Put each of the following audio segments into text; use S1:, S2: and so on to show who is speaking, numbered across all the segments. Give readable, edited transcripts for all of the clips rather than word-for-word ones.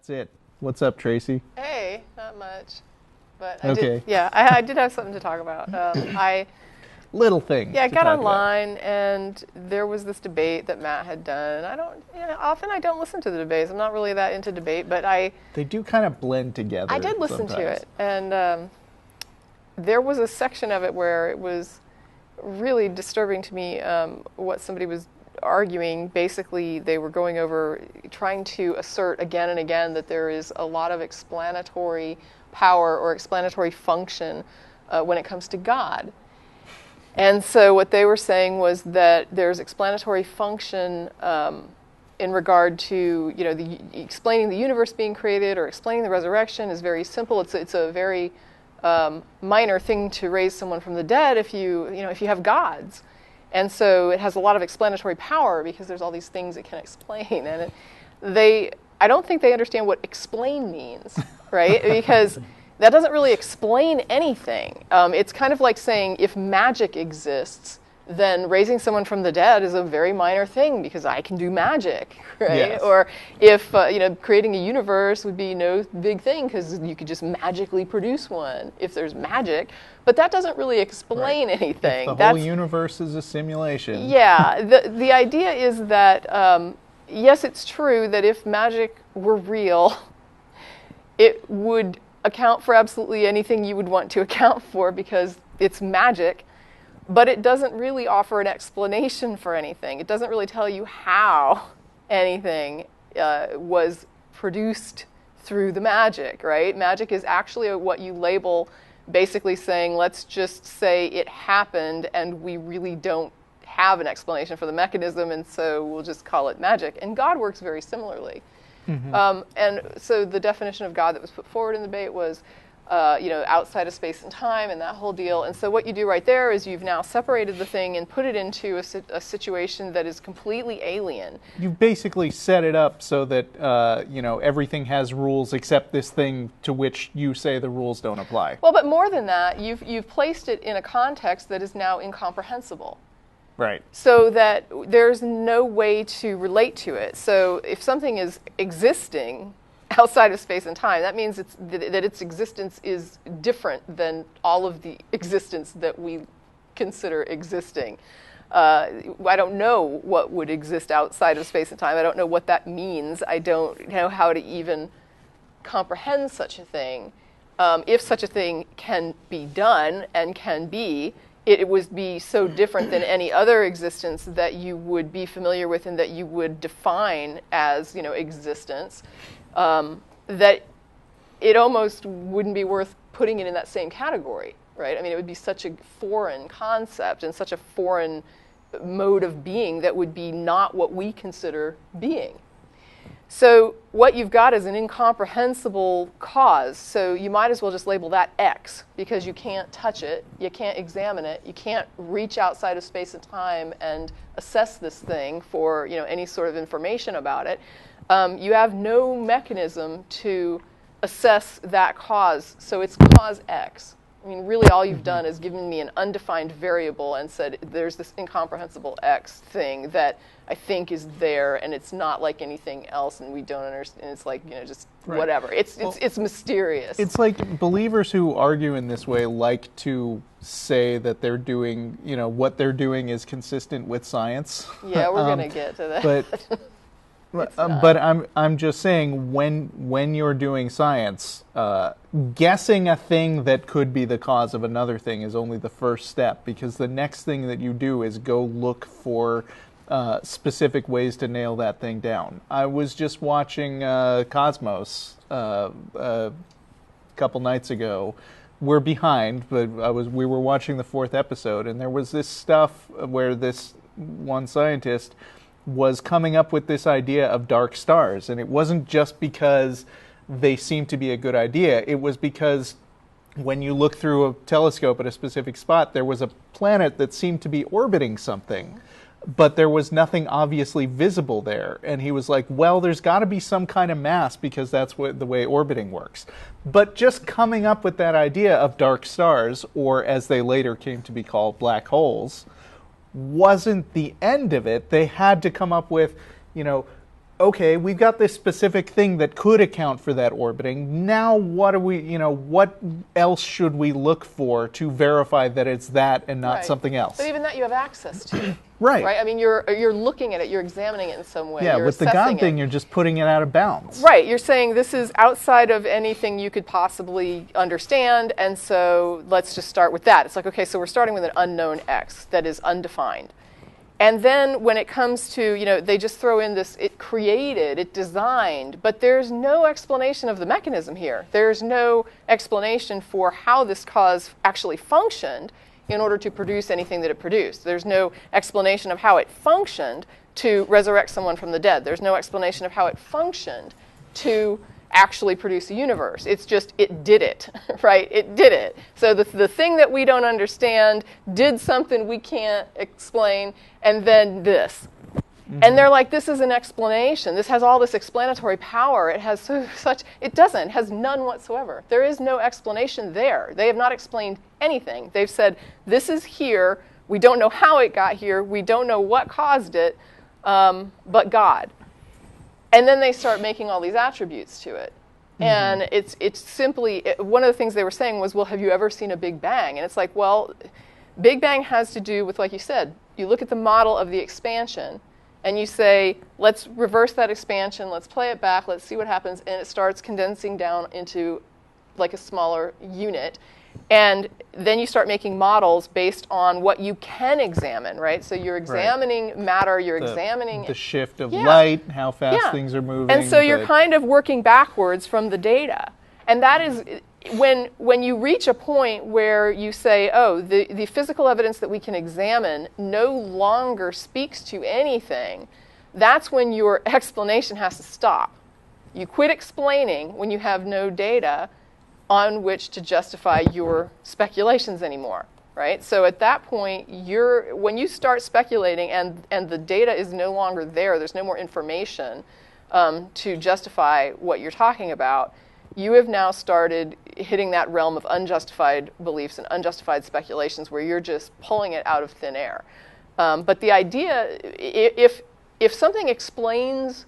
S1: That's it. What's up, Tracy?
S2: Hey, not much, but
S1: Okay.
S2: I did have something to talk about.
S1: Little thing.
S2: I
S1: to
S2: got
S1: talk
S2: online and there was this debate that Matt had done. Often I don't listen to the debates. I'm not really that into debate, but
S1: They do kind of blend together.
S2: I did listen to
S1: sometimes.
S2: it, and there was a section of it where it was really disturbing to me what somebody was arguing. Basically, they were going over trying to assert again and again that there is a lot of explanatory power or explanatory function when it comes to God. And so what they were saying was that there's explanatory function in regard to, explaining the universe being created or explaining the resurrection is very simple. It's a very minor thing to raise someone from the dead if you have gods. And so it has a lot of explanatory power because there's all these things it can explain. And I don't think they understand what explain means, right? Because that doesn't really explain anything. It's kind of like saying if magic exists, then raising someone from the dead is a very minor thing because I can do magic, right?
S1: Yes.
S2: Or if creating a universe would be no big thing because you could just magically produce one if there's magic. But that doesn't really explain anything.
S1: If the whole universe is a simulation.
S2: Yeah, the idea is that yes, it's true that if magic were real, it would account for absolutely anything you would want to account for because it's magic. But it doesn't really offer an explanation for anything. It doesn't really tell you how anything was produced through the magic, right? Magic is actually what you label basically saying, let's just say it happened and we really don't have an explanation for the mechanism, and so we'll just call it magic. And God works very similarly. Mm-hmm. And so the definition of God that was put forward in the debate was outside of space and time and that whole deal. And so what you do right there is you've now separated the thing and put it into a situation that is completely alien.
S1: You've basically set it up so that, everything has rules except this thing to which you say the rules don't apply.
S2: Well, but more than that, you've placed it in a context that is now incomprehensible.
S1: Right.
S2: So that there's no way to relate to it. So if something is existing outside of space and time, that means that its existence is different than all of the existence that we consider existing. I don't know what would exist outside of space and time. I don't know what that means. I don't know how to even comprehend such a thing. If such a thing can be done and can be, it would be so different than any other existence that you would be familiar with and that you would define as, existence. That it almost wouldn't be worth putting it in that same category, right? I mean, it would be such a foreign concept and such a foreign mode of being that would be not what we consider being. So what you've got is an incomprehensible cause, so you might as well just label that X, because you can't touch it, you can't examine it, you can't reach outside of space and time and assess this thing for any sort of information about it. You have no mechanism to assess that cause, so it's cause X. I mean, really all you've done is given me an undefined variable and said there's this incomprehensible X thing that I think is there, and it's not like anything else, and we don't understand. It's like, just whatever. It's mysterious.
S1: It's like believers who argue in this way like to say that they're doing, what they're doing is consistent with science.
S2: Yeah, we're going to get to that.
S1: But I'm just saying when you're doing science, guessing a thing that could be the cause of another thing is only the first step, because the next thing that you do is go look for specific ways to nail that thing down. I was just watching Cosmos a couple nights ago. We're behind, but we were watching the 4th episode, and there was this stuff where this one scientist was coming up with this idea of dark stars. And it wasn't just because they seemed to be a good idea. It was because when you look through a telescope at a specific spot, there was a planet that seemed to be orbiting something, but there was nothing obviously visible there. And he was like, well, there's got to be some kind of mass because that's the way orbiting works. But just coming up with that idea of dark stars, or as they later came to be called, black holes, wasn't the end of it. They had to come up with, okay, we've got this specific thing that could account for that orbiting. Now what what else should we look for to verify that it's that and not
S2: Right.
S1: something else?
S2: But even that you have access to.
S1: Right.
S2: Right? I mean, you're looking at it, you're examining it in some way.
S1: Yeah,
S2: you're
S1: with the God
S2: assessing
S1: thing,
S2: it.
S1: you're just putting it out of bounds.
S2: Right, you're saying this is outside of anything you could possibly understand, and so let's just start with that. It's like, okay, so we're starting with an unknown X that is undefined. And then when it comes to, they just throw in this, it created, it designed, but there's no explanation of the mechanism here. There's no explanation for how this cause actually functioned in order to produce anything that it produced. There's no explanation of how it functioned to resurrect someone from the dead. There's no explanation of how it functioned to actually produce a universe. It's just, it did it, right? It did it. So the thing that we don't understand did something we can't explain, and then this. And they're like, this is an explanation. This has all this explanatory power. It has it doesn't, has none whatsoever. There is no explanation there. They have not explained anything. They've said, this is here. We don't know how it got here. We don't know what caused it, but God. And then they start making all these attributes to it. And it's simply, one of the things they were saying was, well, have you ever seen a Big Bang? And it's like, well, Big Bang has to do with, like you said, you look at the model of the expansion, and you say, let's reverse that expansion, let's play it back, let's see what happens, and it starts condensing down into like a smaller unit. And then you start making models based on what you can examine, right? So you're examining matter, you're examining
S1: the shift of light, how fast
S2: Yeah.
S1: things are moving.
S2: And so you're kind of working backwards from the data. And that is when you reach a point where you say, oh, the physical evidence that we can examine no longer speaks to anything, that's when your explanation has to stop. You quit explaining when you have no data on which to justify your speculations anymore, right? So at that point, when you start speculating and the data is no longer there's no more information to justify what you're talking about, you have now started hitting that realm of unjustified beliefs and unjustified speculations where you're just pulling it out of thin air. But the idea, if something explains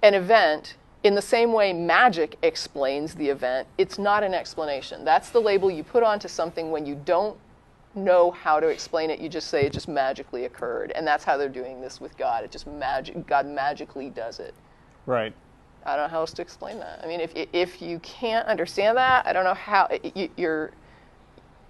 S2: an event in the same way magic explains the event, it's not an explanation. That's the label you put onto something when you don't know how to explain it. You just say it just magically occurred. And that's how they're doing this with God. It just God magically does it.
S1: Right.
S2: I don't know how else to explain that. I mean, if you can't understand that, I don't know how you're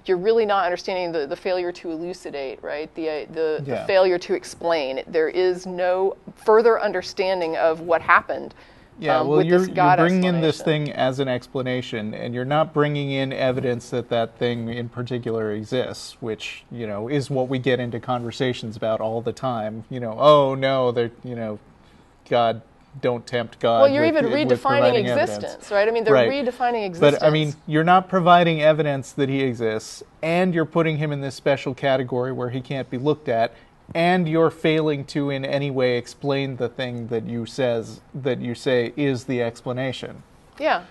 S2: really not understanding the failure to elucidate, right? The failure to explain. There is no further understanding of what happened.
S1: Yeah, well,
S2: with
S1: you're
S2: this God
S1: bringing in this
S2: explanation.
S1: thing as an explanation, and you're not bringing in evidence that that thing in particular exists, which, is what we get into conversations about all the time. Oh, no, God, don't tempt God.
S2: Well, you're
S1: with
S2: even redefining
S1: providing
S2: existence,
S1: evidence.
S2: right? I mean, they're
S1: Right.
S2: redefining existence.
S1: But, I mean, you're not providing evidence that he exists, and you're putting him in this special category where he can't be looked at, and you're failing to in any way explain the thing that you say is the explanation.
S2: Yeah.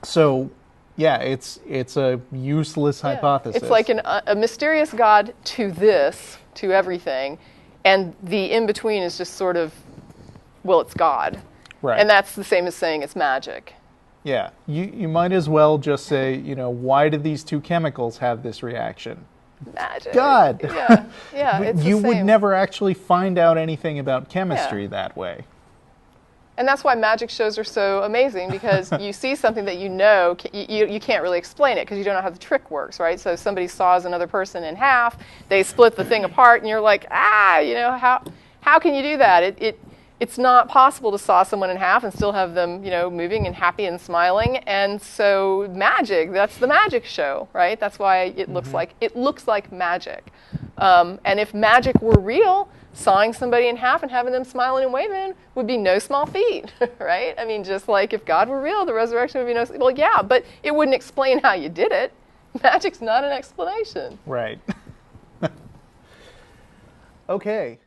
S1: So, yeah, it's a useless hypothesis.
S2: It's like a mysterious God to everything, and the in-between is just sort of, well, it's God.
S1: Right.
S2: And that's the same as saying it's magic.
S1: Yeah. You might as well just say, why do these two chemicals have this reaction?
S2: Magic.
S1: God.
S2: Yeah, it's
S1: You
S2: the
S1: would
S2: same.
S1: never actually find out anything about chemistry that way.
S2: And that's why magic shows are so amazing, because you see something that you can't really explain it because you don't know how the trick works, right? So somebody saws another person in half, they split the thing apart, and you're like, how can you do that? It's not possible to saw someone in half and still have them, moving and happy and smiling. And so magic, that's the magic show, right? That's why it looks like magic. And if magic were real, sawing somebody in half and having them smiling and waving would be no small feat, right? I mean, just like if God were real, the resurrection would be well, yeah, but it wouldn't explain how you did it. Magic's not an explanation.
S1: Right. Okay.